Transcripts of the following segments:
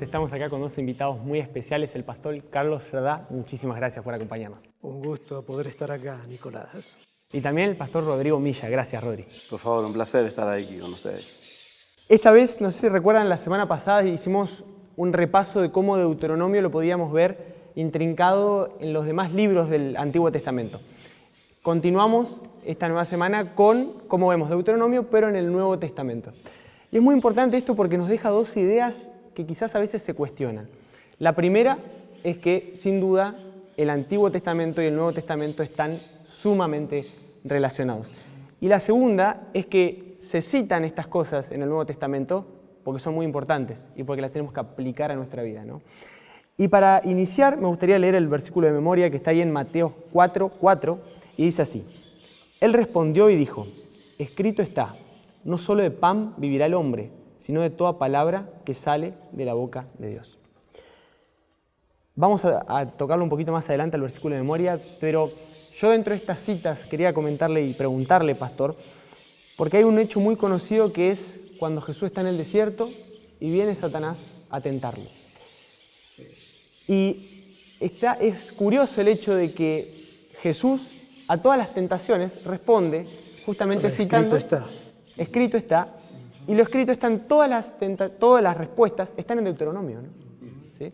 Estamos acá con dos invitados muy especiales, el pastor Carlos Cerdá. Muchísimas gracias por acompañarnos. Un gusto poder estar acá, Nicolás. Y también el pastor Rodrigo Milla. Gracias, Rodri. Por favor, un placer estar aquí con ustedes. Esta vez, no sé si recuerdan, la semana pasada hicimos un repaso de cómo Deuteronomio lo podíamos ver intrincado en los demás libros del Antiguo Testamento. Continuamos esta nueva semana con cómo vemos Deuteronomio, pero en el Nuevo Testamento. Y es muy importante esto porque nos deja dos ideas que quizás a veces se cuestionan. La primera es que, sin duda, el Antiguo Testamento y el Nuevo Testamento están sumamente relacionados. Y la segunda es que se citan estas cosas en el Nuevo Testamento porque son muy importantes y porque las tenemos que aplicar a nuestra vida, ¿no? Y para iniciar, me gustaría leer el versículo de memoria que está ahí en Mateo 4:4 y dice así: Él respondió y dijo: escrito está, no solo de pan vivirá el hombre, sino de toda palabra que sale de la boca de Dios. Vamos a tocarlo un poquito más adelante al versículo de memoria, pero yo dentro de estas citas quería comentarle y preguntarle, pastor, porque hay un hecho muy conocido que es cuando Jesús está en el desierto y viene Satanás a tentarlo. Sí. Y es curioso el hecho de que Jesús a todas las tentaciones responde justamente citando... Escrito está. Y lo escrito están todas las respuestas están en Deuteronomio, ¿no? ¿Sí?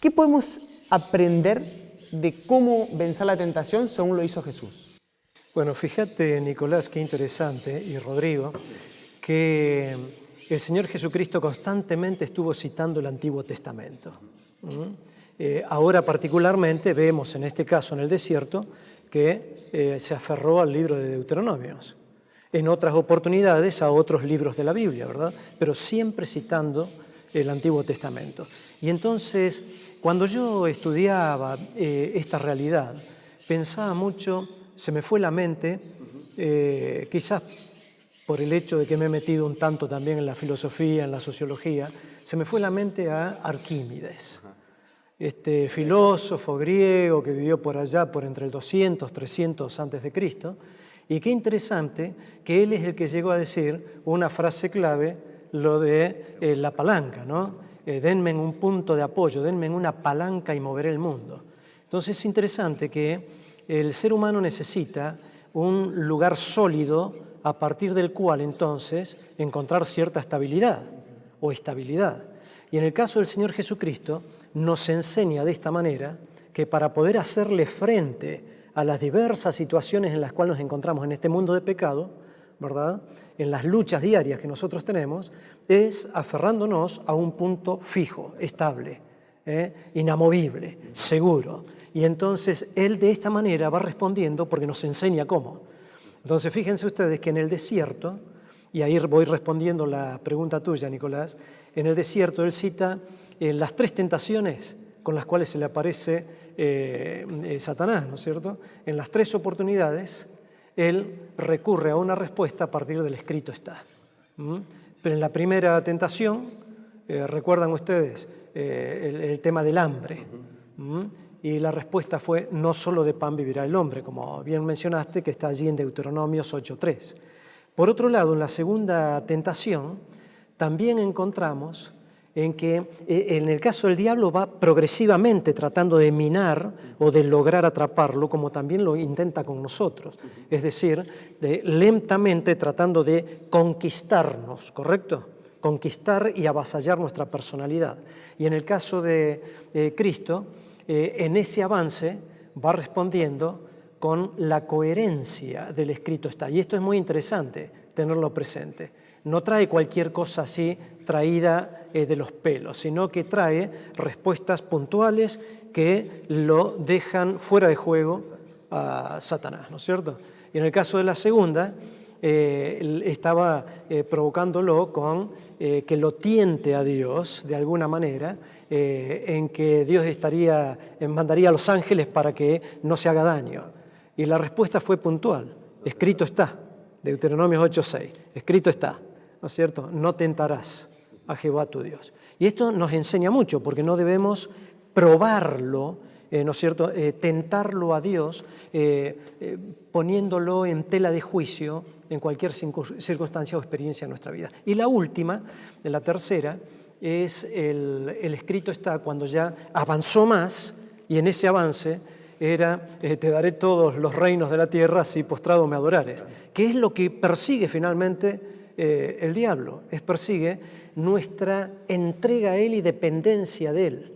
¿Qué podemos aprender de cómo vencer la tentación según lo hizo Jesús? Bueno, fíjate, Nicolás, qué interesante, y Rodrigo, que el Señor Jesucristo constantemente estuvo citando el Antiguo Testamento. Ahora particularmente vemos en este caso en el desierto que se aferró al libro de Deuteronomios. En otras oportunidades a otros libros de la Biblia, ¿verdad? Pero siempre citando el Antiguo Testamento. Y entonces, cuando yo estudiaba esta realidad, pensaba mucho, se me fue la mente, quizás por el hecho de que me he metido un tanto también en la filosofía, en la sociología, se me fue la mente a Arquímedes, este filósofo griego que vivió por allá por entre el 200, 300 antes de Cristo. Y qué interesante que él es el que llegó a decir una frase clave, lo de la palanca, ¿no? Denme un punto de apoyo, denme una palanca y moveré el mundo. Entonces es interesante que el ser humano necesita un lugar sólido a partir del cual entonces encontrar cierta estabilidad o estabilidad. Y en el caso del Señor Jesucristo nos enseña de esta manera que para poder hacerle frente a las diversas situaciones en las cuales nos encontramos en este mundo de pecado, ¿verdad?, en las luchas diarias que nosotros tenemos, es aferrándonos a un punto fijo, estable, inamovible, seguro. Y entonces Él de esta manera va respondiendo porque nos enseña cómo. Entonces fíjense ustedes que en el desierto, y ahí voy respondiendo la pregunta tuya, Nicolás, en el desierto Él cita las tres tentaciones con las cuales se le aparece Satanás, ¿no es cierto? En las tres oportunidades, él recurre a una respuesta a partir del escrito está. Pero en la primera tentación, recuerdan ustedes el tema del hambre. Y la respuesta fue, no solo de pan vivirá el hombre, como bien mencionaste, que está allí en Deuteronomios 8:3. Por otro lado, en la segunda tentación, también encontramos en que en el caso del diablo va progresivamente tratando de minar o de lograr atraparlo, como también lo intenta con nosotros. Es decir, lentamente tratando de conquistarnos, ¿correcto? Conquistar y avasallar nuestra personalidad. Y en el caso de Cristo, en ese avance va respondiendo con la coherencia del escrito está. Y esto es muy interesante tenerlo presente. No trae cualquier cosa así traída de los pelos, sino que trae respuestas puntuales que lo dejan fuera de juego a Satanás, ¿no es cierto? Y en el caso de la segunda, estaba provocándolo con que lo tiente a Dios de alguna manera, en que Dios mandaría a los ángeles para que no se haga daño. Y la respuesta fue puntual, escrito está, Deuteronomio 8:6, escrito está. ¿No es cierto? No tentarás a Jehová tu Dios. Y esto nos enseña mucho, porque no debemos probarlo, ¿no es cierto? Tentarlo a Dios, poniéndolo en tela de juicio en cualquier circunstancia o experiencia de nuestra vida. Y la última, la tercera, es el escrito está cuando ya avanzó más, y en ese avance era te daré todos los reinos de la tierra si postrado me adorares, que es lo que persigue finalmente el diablo, persigue nuestra entrega a Él y dependencia de Él.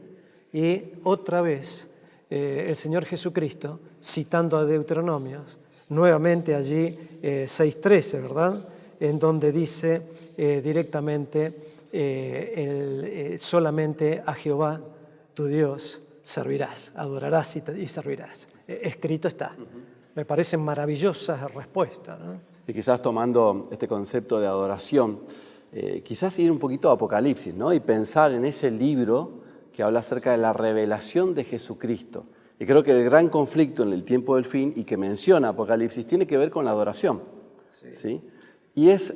Y otra vez el Señor Jesucristo, citando a Deuteronomios, nuevamente allí 6:13, ¿verdad?, en donde dice directamente solamente a Jehová tu Dios servirás, adorarás y servirás. Escrito está. Me parece maravillosa respuesta, ¿no? Y quizás tomando este concepto de adoración, quizás ir un poquito a Apocalipsis, ¿no? Y pensar en ese libro que habla acerca de la revelación de Jesucristo. Y creo que el gran conflicto en el tiempo del fin, y que menciona Apocalipsis, tiene que ver con la adoración. ¿Sí? Y es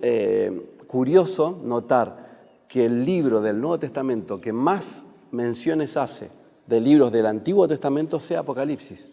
curioso notar que el libro del Nuevo Testamento que más menciones hace de libros del Antiguo Testamento sea Apocalipsis,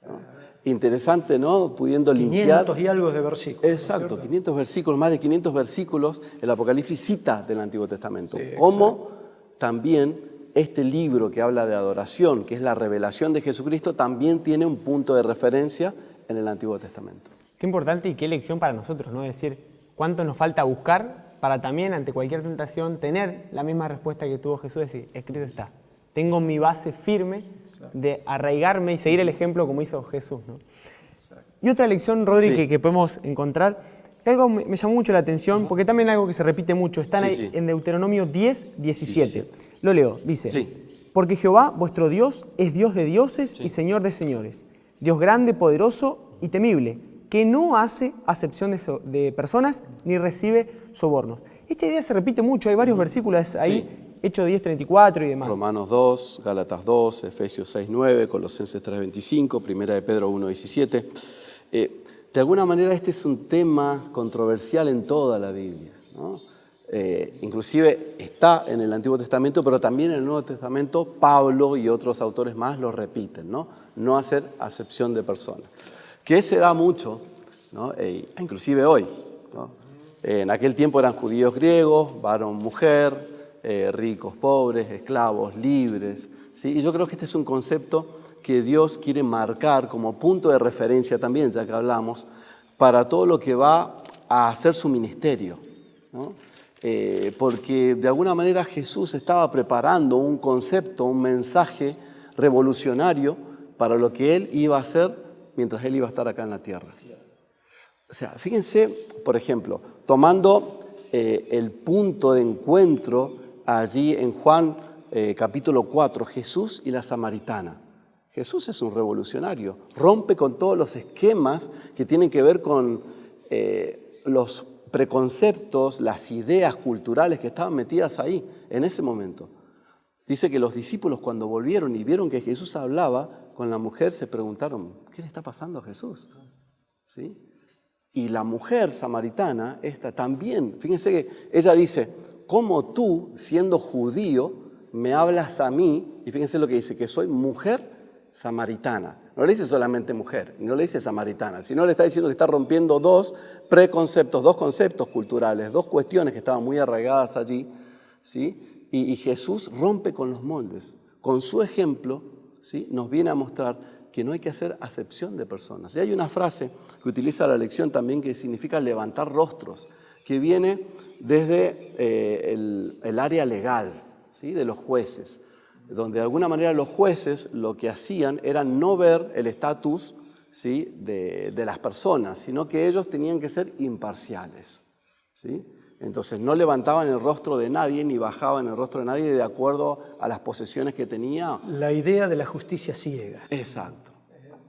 ¿no? Interesante, ¿no? Pudiendo limpiar. 500 y algo de versículos. Exacto, 500 versículos, más de 500 versículos, el Apocalipsis cita del Antiguo Testamento. Sí, como también este libro que habla de adoración, que es la revelación de Jesucristo, también tiene un punto de referencia en el Antiguo Testamento. Qué importante y qué lección para nosotros, ¿no? Es decir, cuánto nos falta buscar para también ante cualquier tentación tener la misma respuesta que tuvo Jesús, decir, escrito está. Tengo mi base firme de arraigarme y seguir el ejemplo como hizo Jesús, ¿no? Y otra lección, Rodri, Sí. que podemos encontrar, que algo me llamó mucho la atención, porque también algo que se repite mucho, están Sí, ahí sí. en Deuteronomio 10, 17. Lo leo, dice, Sí. porque Jehová, vuestro Dios, es Dios de dioses y Señor de señores, Dios grande, poderoso y temible, que no hace acepción de personas ni recibe sobornos. Esta idea se repite mucho, hay varios versículos ahí, Sí. Hechos 10:34 y demás. Romanos 2, Gálatas 2, Efesios 6:9, Colosenses 3:25, Primera de Pedro 1:17. De alguna manera este es un tema controversial en toda la Biblia, ¿no? Inclusive está en el Antiguo Testamento, pero también en el Nuevo Testamento Pablo y otros autores más lo repiten, ¿no? No hacer acepción de personas. Que se da mucho, ¿no? Inclusive hoy, ¿no? En aquel tiempo eran judíos griegos, varón, mujer, ricos, pobres, esclavos, libres, ¿sí? Y yo creo que este es un concepto que Dios quiere marcar como punto de referencia también, ya que hablamos, para todo lo que va a hacer su ministerio, ¿no? Porque de alguna manera Jesús estaba preparando un concepto, un mensaje revolucionario para lo que Él iba a hacer mientras Él iba a estar acá en la tierra. O sea, fíjense, por ejemplo, tomando el punto de encuentro allí en Juan capítulo 4, Jesús y la samaritana. Jesús es un revolucionario, rompe con todos los esquemas que tienen que ver con los preconceptos, las ideas culturales que estaban metidas ahí en ese momento. Dice que los discípulos cuando volvieron y vieron que Jesús hablaba con la mujer se preguntaron, ¿qué le está pasando a Jesús? ¿Sí? Y la mujer samaritana, esta también, fíjense que ella dice, ¿cómo tú, siendo judío, me hablas a mí? Y fíjense lo que dice, que soy mujer samaritana. No le dice solamente mujer, no le dice samaritana, sino le está diciendo que está rompiendo dos preconceptos, dos conceptos culturales, dos cuestiones que estaban muy arraigadas allí, ¿sí? Y Jesús rompe con los moldes. Con su ejemplo, ¿sí? Nos viene a mostrar que no hay que hacer acepción de personas. Y hay una frase que utiliza la lección también que significa levantar rostros, que viene desde el área legal, ¿sí? De los jueces, donde de alguna manera los jueces lo que hacían era no ver el estatus, ¿sí? de las personas, sino que ellos tenían que ser imparciales, ¿sí? Entonces no levantaban el rostro de nadie ni bajaban el rostro de nadie de acuerdo a las posesiones que tenía. La idea de la justicia ciega. Exacto,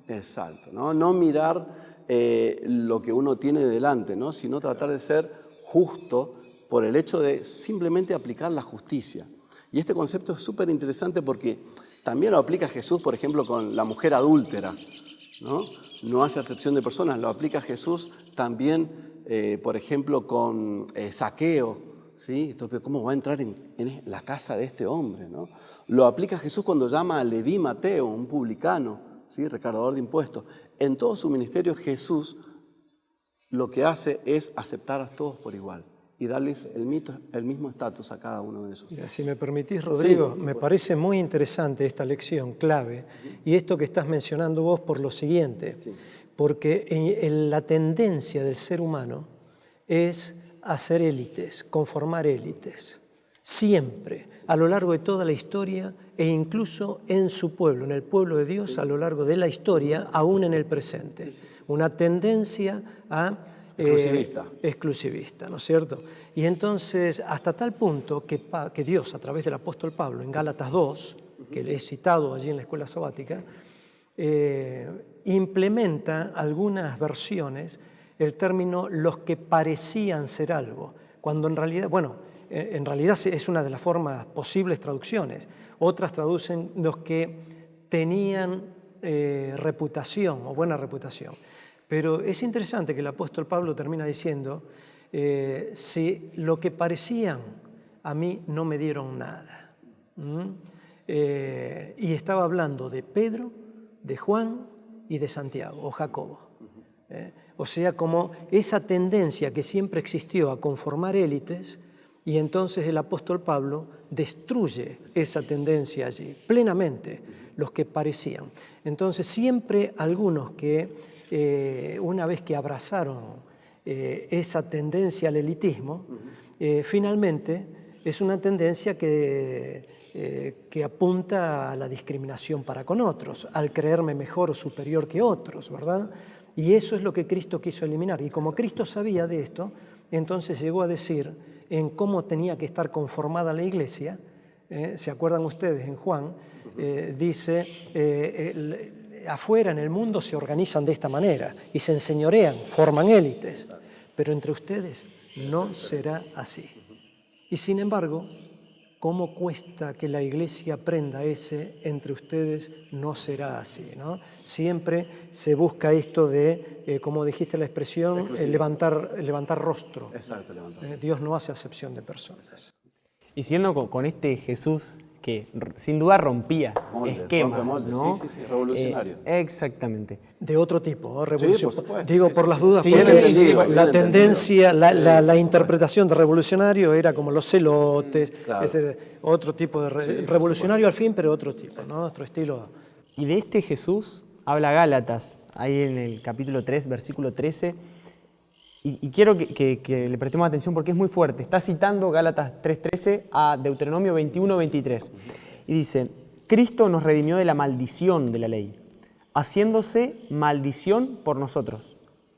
exacto. No mirar lo que uno tiene delante, ¿no? Sino tratar de ser justo por el hecho de simplemente aplicar la justicia. Y este concepto es súper interesante porque también lo aplica Jesús, por ejemplo, con la mujer adúltera, ¿no? No hace acepción de personas, lo aplica Jesús también, por ejemplo, con Zaqueo, ¿sí? Entonces, ¿cómo va a entrar en la casa de este hombre, ¿no? Lo aplica Jesús cuando llama a Leví Mateo, un publicano, ¿sí? Recaudador de impuestos. En todo su ministerio Jesús lo que hace es aceptar a todos por igual. y darles el mismo estatus a cada uno de ellos. Mira, si me permitís, Rodrigo, Sí, me parece muy interesante esta lección clave y esto que estás mencionando vos por lo siguiente, porque la tendencia del ser humano es hacer élites, conformar élites, siempre, a lo largo de toda la historia e incluso en su pueblo, en el pueblo de Dios, a lo largo de la historia, aún en el presente. Una tendencia a exclusivista, ¿no es cierto? Y entonces, hasta tal punto que Dios, a través del apóstol Pablo, en Gálatas 2, que le he citado allí en la escuela sabática, implementa algunas versiones el término los que parecían ser algo, cuando en realidad, en realidad es una de las formas posibles traducciones. Otras traducen los que tenían reputación o buena reputación. Pero es interesante que el apóstol Pablo termina diciendo, si lo que parecían a mí no me dieron nada. Y estaba hablando de Pedro, de Juan y de Santiago o Jacobo. O sea, como esa tendencia que siempre existió a conformar élites, y entonces el apóstol Pablo destruye esa tendencia allí, plenamente, los que parecían. Entonces siempre algunos que una vez que abrazaron esa tendencia al elitismo, finalmente es una tendencia que apunta a la discriminación para con otros, al creerme mejor o superior que otros, ¿verdad? Y eso es lo que Cristo quiso eliminar. Y como Cristo sabía de esto, entonces llegó a decir en cómo tenía que estar conformada la iglesia. ¿Se acuerdan ustedes en Juan? Dice, afuera en el mundo se organizan de esta manera y se enseñorean, forman élites, pero entre ustedes no será así. Y sin embargo, ¿cómo cuesta que la iglesia aprenda ese entre ustedes no será así, ¿no? Siempre se busca esto de, como dijiste la expresión, levantar rostro. Exacto, levantar. Dios no hace acepción de personas. Y siguiendo con este Jesús que sin duda rompía esquemas, moldes, ¿no? Sí, revolucionario. Exactamente. De otro tipo, Sí, revolución. por supuesto, Digo sí, por sí, las sí. dudas, Sí, porque bien entendido, la tendencia, la interpretación de revolucionario era como los celotes, Claro. ese otro tipo de revolucionario al fin, pero otro tipo, ¿no? Otro estilo. Y de este Jesús habla Gálatas, ahí en el capítulo 3, versículo 13. Y quiero que le prestemos atención porque es muy fuerte. Está citando Gálatas 3:13 a Deuteronomio 21:23. Y dice, Cristo nos redimió de la maldición de la ley, haciéndose maldición por nosotros.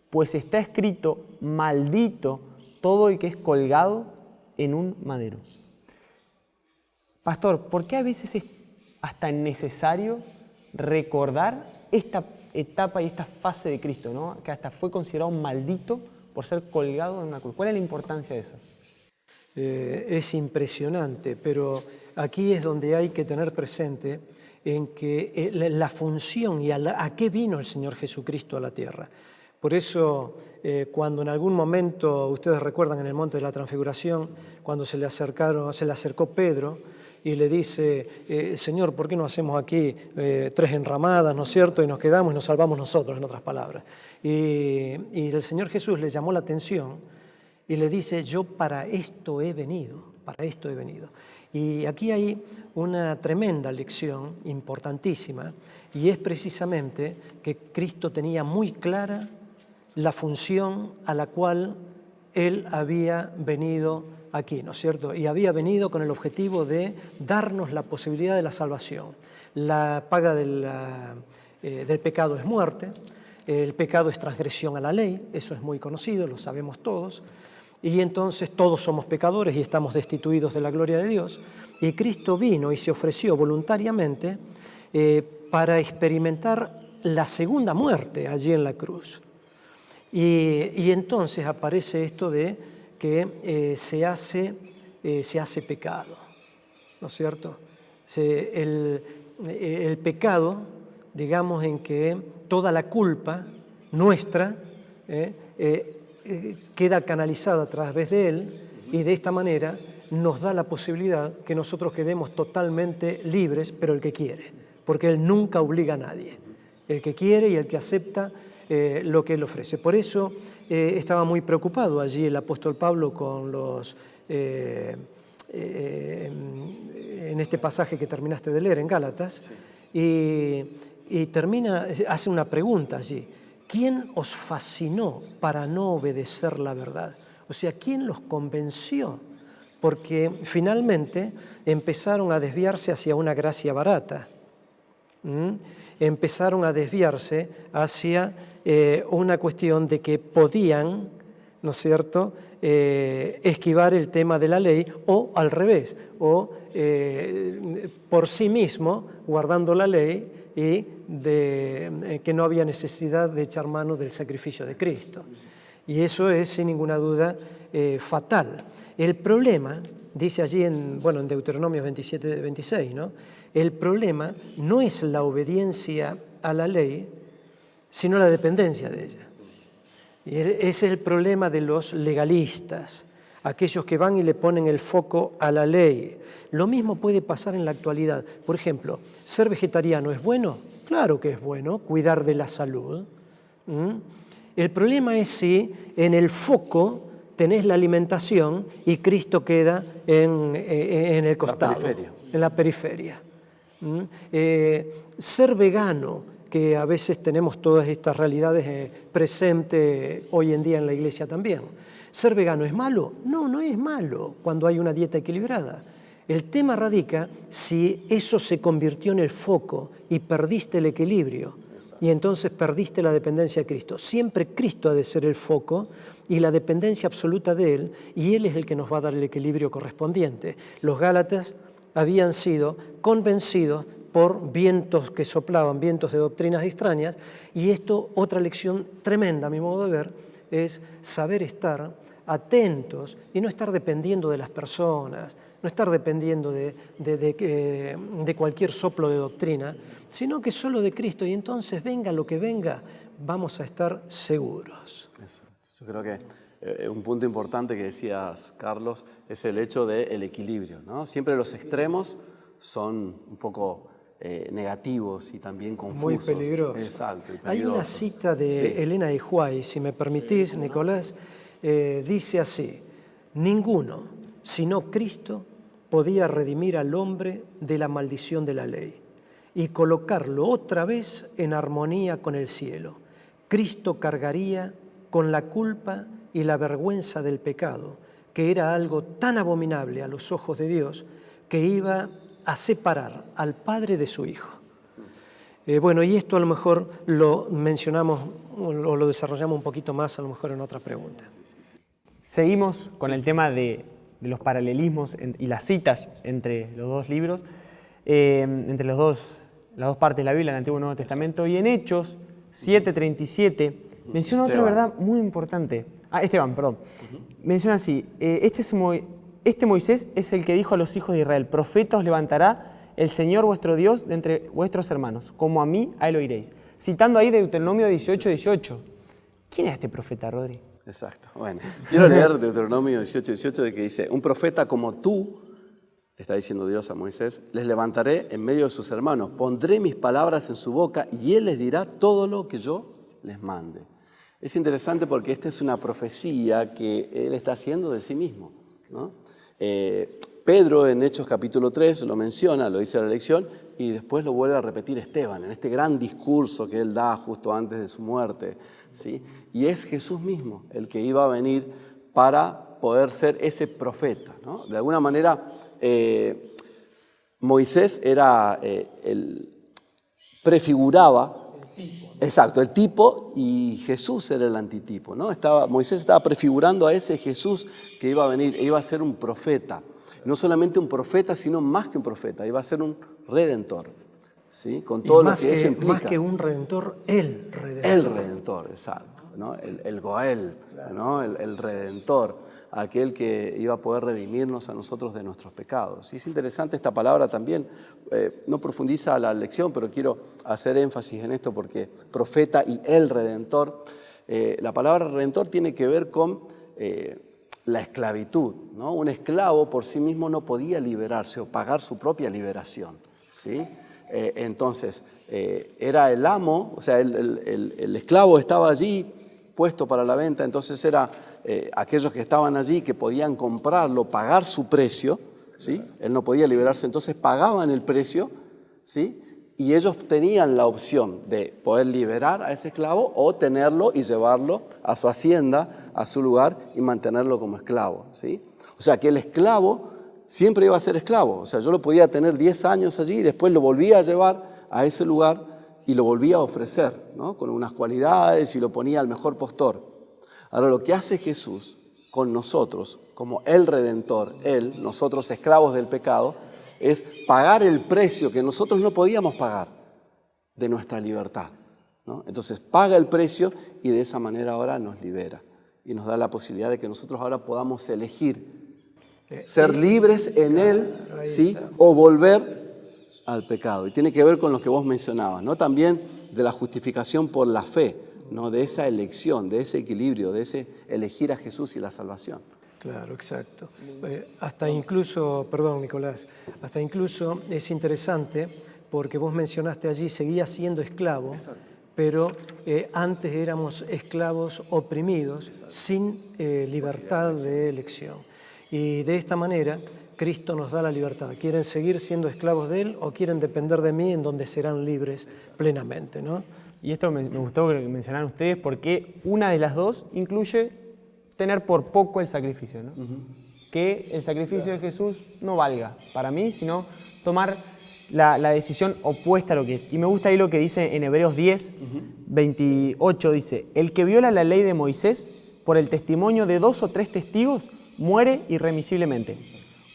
Pues está escrito, maldito todo el que es colgado en un madero. Pastor, ¿por qué a veces es hasta necesario recordar esta etapa y esta fase de Cristo, ¿no? Que hasta fue considerado maldito por ser colgado en una cruz? ¿Cuál es la importancia de eso? Es impresionante, pero aquí es donde hay que tener presente en que la función y a qué vino el Señor Jesucristo a la tierra. Por eso, cuando en algún momento, ustedes recuerdan en el Monte de la Transfiguración, cuando se le acercó Pedro y le dice, Señor, ¿por qué no hacemos aquí 3 enramadas, ¿no es cierto? Y nos quedamos y nos salvamos nosotros, en otras palabras. Y el Señor Jesús le llamó la atención y le dice, yo para esto he venido. Y aquí hay una tremenda lección importantísima, y es precisamente que Cristo tenía muy clara la función a la cual Él había venido aquí, ¿no es cierto? Y había venido con el objetivo de darnos la posibilidad de la salvación. La paga del pecado es muerte, el pecado es transgresión a la ley, eso es muy conocido, lo sabemos todos. Y entonces todos somos pecadores y estamos destituidos de la gloria de Dios. Y Cristo vino y se ofreció voluntariamente para experimentar la segunda muerte allí en la cruz. Y entonces aparece esto de que se hace pecado, ¿no es cierto? El pecado, digamos, en que toda la culpa nuestra queda canalizada a través de Él, y de esta manera nos da la posibilidad que nosotros quedemos totalmente libres, pero el que quiere, porque Él nunca obliga a nadie. El que quiere y el que acepta lo que Él ofrece. Por eso estaba muy preocupado allí el apóstol Pablo con los... en este pasaje que terminaste de leer en Gálatas, y termina, hace una pregunta allí. ¿Quién os fascinó para no obedecer la verdad? O sea, ¿quién los convenció? Porque finalmente empezaron a desviarse hacia una gracia barata. Empezaron a desviarse hacia una cuestión de que podían, ¿no es cierto?, esquivar el tema de la ley, o al revés, o por sí mismo, guardando la ley, y que no había necesidad de echar mano del sacrificio de Cristo. Y eso es, sin ninguna duda, fatal. El problema, dice allí en Deuteronomio 27-26, ¿no? El problema no es la obediencia a la ley, sino la dependencia de ella. Y ese es el problema de los legalistas, aquellos que van y le ponen el foco a la ley. Lo mismo puede pasar en la actualidad. Por ejemplo, ¿ser vegetariano es bueno? Claro que es bueno, cuidar de la salud. El problema es si en el foco tenés la alimentación y Cristo queda en el costado, en la periferia. Ser vegano, que a veces tenemos todas estas realidades presentes hoy en día en la iglesia también. ¿Ser vegano es malo? No, no es malo cuando hay una dieta equilibrada. El tema radica si eso se convirtió en el foco y perdiste el equilibrio, y entonces perdiste la dependencia de Cristo. Siempre Cristo ha de ser el foco y la dependencia absoluta de Él, y Él es el que nos va a dar el equilibrio correspondiente. Los Gálatas habían sido convencidos por vientos que soplaban, vientos de doctrinas extrañas, y esto, otra lección tremenda a mi modo de ver, es saber estar atentos y no estar dependiendo de las personas, no estar dependiendo de cualquier soplo de doctrina, sino que solo de Cristo, y entonces venga lo que venga, vamos a estar seguros. Exacto. Yo creo que un punto importante que decías, Carlos, es el hecho del equilibrio, ¿no? Siempre los extremos son un poco negativos y también confusos. Muy peligrosos. Exacto. Hay una cita de Elena de White, si me permitís, Nicolás, dice así: ninguno, sino Cristo, podía redimir al hombre de la maldición de la ley y colocarlo otra vez en armonía con el cielo. Cristo cargaría con la culpa y la vergüenza del pecado, que era algo tan abominable a los ojos de Dios, que iba a separar al Padre de su Hijo. Y esto a lo mejor lo mencionamos o lo desarrollamos un poquito más, a lo mejor en otra pregunta. Seguimos con el tema de los paralelismos y las citas entre los dos libros, entre las dos partes de la Biblia, el Antiguo y el Nuevo Testamento. Y en Hechos 7:37 menciona otra verdad muy importante. Esteban, perdón. Menciona así: este Moisés es el que dijo a los hijos de Israel: profeta os levantará el Señor vuestro Dios de entre vuestros hermanos, como a mí, a él oiréis. Citando ahí Deuteronomio 18:18. ¿Quién era este profeta, Rodri? Exacto. Bueno, quiero leer Deuteronomio 18:18, de que dice: un profeta como tú, está diciendo Dios a Moisés, les levantaré en medio de sus hermanos, pondré mis palabras en su boca y él les dirá todo lo que yo les mande. Es interesante porque esta es una profecía que él está haciendo de sí mismo, ¿no? Pedro en Hechos capítulo 3 lo menciona, lo dice la lección, y después lo vuelve a repetir Esteban en este gran discurso que él da justo antes de su muerte, ¿sí? Y es Jesús mismo el que iba a venir para poder ser ese profeta, ¿no? De alguna manera, Moisés era prefiguraba, exacto, el tipo, y Jesús era el antitipo, ¿no? Moisés estaba prefigurando a ese Jesús que iba a venir, iba a ser un profeta. No solamente un profeta, sino más que un profeta, iba a ser un redentor, ¿sí? Con todo lo que eso implica. Más que un redentor, el redentor. El redentor, exacto, ¿no? El Goel, ¿no? El redentor, aquel que iba a poder redimirnos a nosotros de nuestros pecados. Y es interesante esta palabra también, no profundiza la lección, pero quiero hacer énfasis en esto porque profeta y el redentor, la palabra redentor tiene que ver con la esclavitud, ¿no? Un esclavo por sí mismo no podía liberarse o pagar su propia liberación, ¿sí? Entonces, era el amo, o sea, el esclavo estaba allí puesto para la venta, entonces era aquellos que estaban allí que podían comprarlo, pagar su precio, ¿sí? Él no podía liberarse, entonces pagaban el precio, ¿sí? Y ellos tenían la opción de poder liberar a ese esclavo o tenerlo y llevarlo a su hacienda, a su lugar y mantenerlo como esclavo, ¿sí? O sea que el esclavo siempre iba a ser esclavo. O sea, yo lo podía tener 10 años allí y después lo volvía a llevar a ese lugar y lo volvía a ofrecer, ¿no? Con unas cualidades y lo ponía al mejor postor. Ahora, lo que hace Jesús con nosotros, como el Redentor, nosotros esclavos del pecado, es pagar el precio que nosotros no podíamos pagar de nuestra libertad, ¿no? Entonces paga el precio y de esa manera ahora nos libera y nos da la posibilidad de que nosotros ahora podamos elegir ser libres en Él, ¿sí? O volver al pecado. Y tiene que ver con lo que vos mencionabas, ¿no? También de la justificación por la fe, ¿no? De esa elección, de ese equilibrio, de ese elegir a Jesús y la salvación. Claro, exacto. Hasta incluso, perdón Nicolás, hasta incluso es interesante porque vos mencionaste allí, seguía siendo esclavo, pero antes éramos esclavos oprimidos, sin libertad de elección. Y de esta manera Cristo nos da la libertad. ¿Quieren seguir siendo esclavos de Él o quieren depender de mí en donde serán libres plenamente, ¿no? Y esto me gustó que mencionaran ustedes porque una de las dos incluye tener por poco el sacrificio, ¿no? Que el sacrificio de Jesús no valga para mí, sino tomar la decisión opuesta a lo que es. Y me gusta ahí lo que dice en Hebreos 10, 28, dice: el que viola la ley de Moisés por el testimonio de 2 o 3 testigos muere irremisiblemente.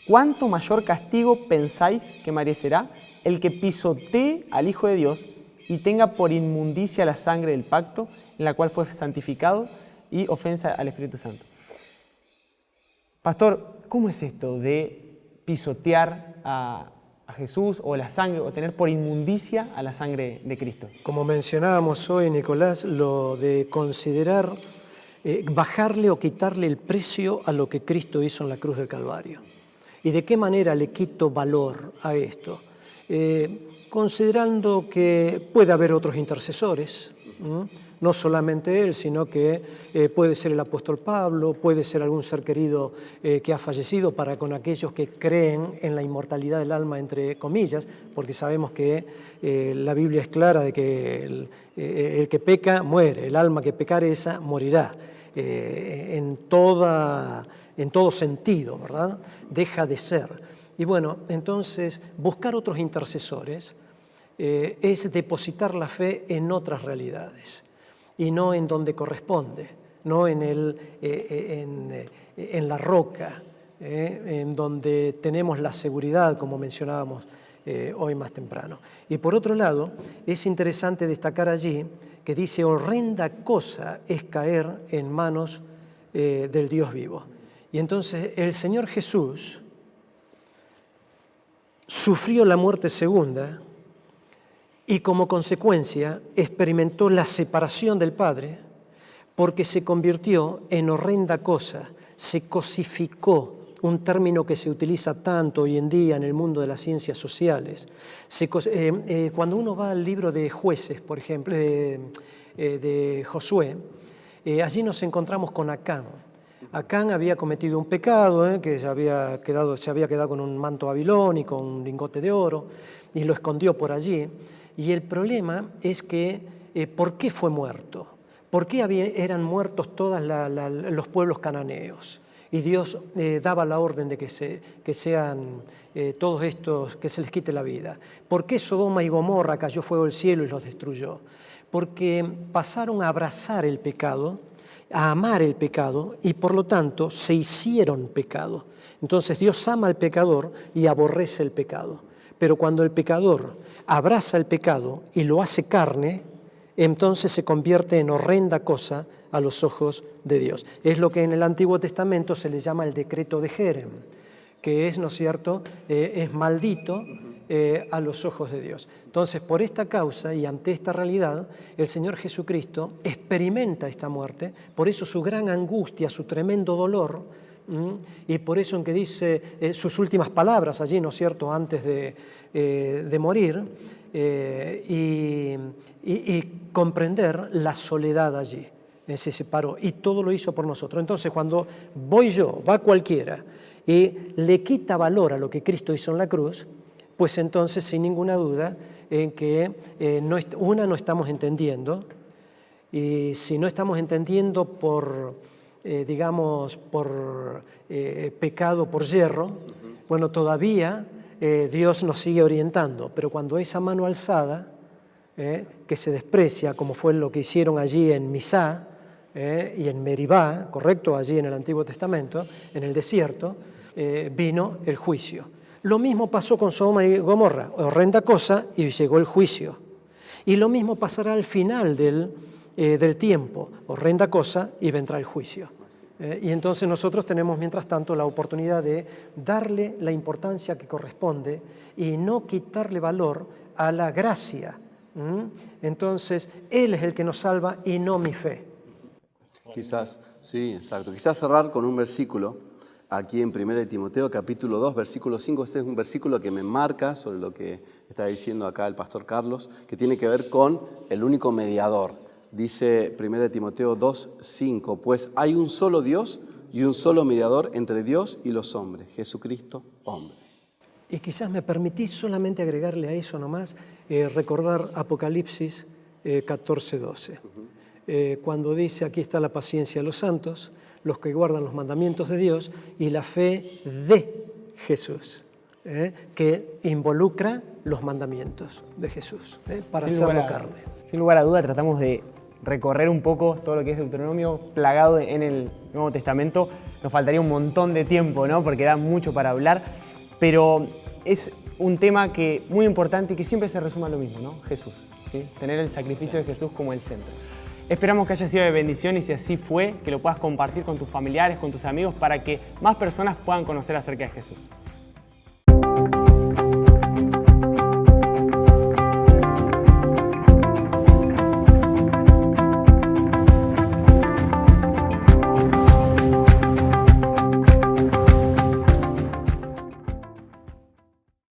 ¿Cuánto mayor castigo pensáis que merecerá el que pisotee al Hijo de Dios y tenga por inmundicia la sangre del pacto en la cual fue santificado y ofensa al Espíritu Santo? Pastor, ¿cómo es esto de pisotear a Jesús o la sangre, o tener por inmundicia a la sangre de Cristo? Como mencionábamos hoy, Nicolás, lo de considerar bajarle o quitarle el precio a lo que Cristo hizo en la cruz del Calvario. ¿Y de qué manera le quito valor a esto? Considerando que puede haber otros intercesores, no solamente él, sino que puede ser el apóstol Pablo, puede ser algún ser querido que ha fallecido, para con aquellos que creen en la inmortalidad del alma, entre comillas, porque sabemos que la Biblia es clara de que el que peca muere, el alma que pecare esa morirá, en todo sentido, ¿verdad? Deja de ser. Y bueno, entonces buscar otros intercesores es depositar la fe en otras realidades y no en donde corresponde, no en la roca, en donde tenemos la seguridad, como mencionábamos hoy más temprano. Y por otro lado, es interesante destacar allí que dice: horrenda cosa es caer en manos del Dios vivo. Y entonces el Señor Jesús sufrió la muerte segunda y como consecuencia experimentó la separación del Padre, porque se convirtió en horrenda cosa, se cosificó, un término que se utiliza tanto hoy en día en el mundo de las ciencias sociales. Cuando uno va al libro de Jueces, por ejemplo, de Josué, allí nos encontramos con Acán. Acán había cometido un pecado, que se había quedado con un manto babilónico, un lingote de oro, y lo escondió por allí. Y el problema es que, ¿por qué fue muerto? ¿Por qué eran muertos todos los pueblos cananeos? Y Dios daba la orden de que sean todos estos, que se les quite la vida. ¿Por qué Sodoma y Gomorra cayó fuego del cielo y los destruyó? Porque pasaron a abrazar el pecado, a amar el pecado, y por lo tanto se hicieron pecado. Entonces Dios ama al pecador y aborrece el pecado. Pero cuando el pecador abraza el pecado y lo hace carne, entonces se convierte en horrenda cosa a los ojos de Dios. Es lo que en el Antiguo Testamento se le llama el decreto de Jerem, que es, ¿no es cierto?, es maldito a los ojos de Dios. Entonces, por esta causa y ante esta realidad, el Señor Jesucristo experimenta esta muerte, por eso su gran angustia, su tremendo dolor, y por eso en que dice sus últimas palabras allí, ¿no es cierto?, antes de morir, y comprender la soledad allí. Se separó y todo lo hizo por nosotros. Entonces, cuando voy yo, va cualquiera, y le quita valor a lo que Cristo hizo en la cruz, pues entonces, sin ninguna duda, en que no estamos entendiendo, y si no estamos entendiendo por pecado, por yerro, bueno, todavía Dios nos sigue orientando, pero cuando esa mano alzada, que se desprecia, como fue lo que hicieron allí en Misá y en Meribá, correcto, allí en el Antiguo Testamento, en el desierto, vino el juicio. Lo mismo pasó con Sodoma y Gomorra, horrenda cosa, y llegó el juicio. Y lo mismo pasará al final del tiempo, horrenda cosa, y vendrá el juicio. Y entonces nosotros tenemos, mientras tanto, la oportunidad de darle la importancia que corresponde y no quitarle valor a la gracia. Entonces, Él es el que nos salva y no mi fe. Quizás, sí, exacto. Quizás cerrar con un versículo aquí en 1 Timoteo, capítulo 2, versículo 5. Este es un versículo que me marca sobre lo que está diciendo acá el pastor Carlos, que tiene que ver con el único mediador. Dice 1 Timoteo 2, 5, pues hay un solo Dios y un solo mediador entre Dios y los hombres, Jesucristo, hombre. Y quizás me permitís solamente agregarle a eso nomás, recordar Apocalipsis 14, 12. Cuando dice, aquí está la paciencia de los santos, los que guardan los mandamientos de Dios y la fe de Jesús, que involucra los mandamientos de Jesús, para hacerlo carne. Sin lugar a duda tratamos de recorrer un poco todo lo que es Deuteronomio plagado en el Nuevo Testamento. Nos faltaría un montón de tiempo, ¿no? Porque da mucho para hablar, pero es un tema que muy importante y que siempre se resume a lo mismo, ¿no? Jesús, ¿sí? Tener el sacrificio de Jesús como el centro. Esperamos que haya sido de bendición y si así fue, que lo puedas compartir con tus familiares, con tus amigos, para que más personas puedan conocer acerca de Jesús.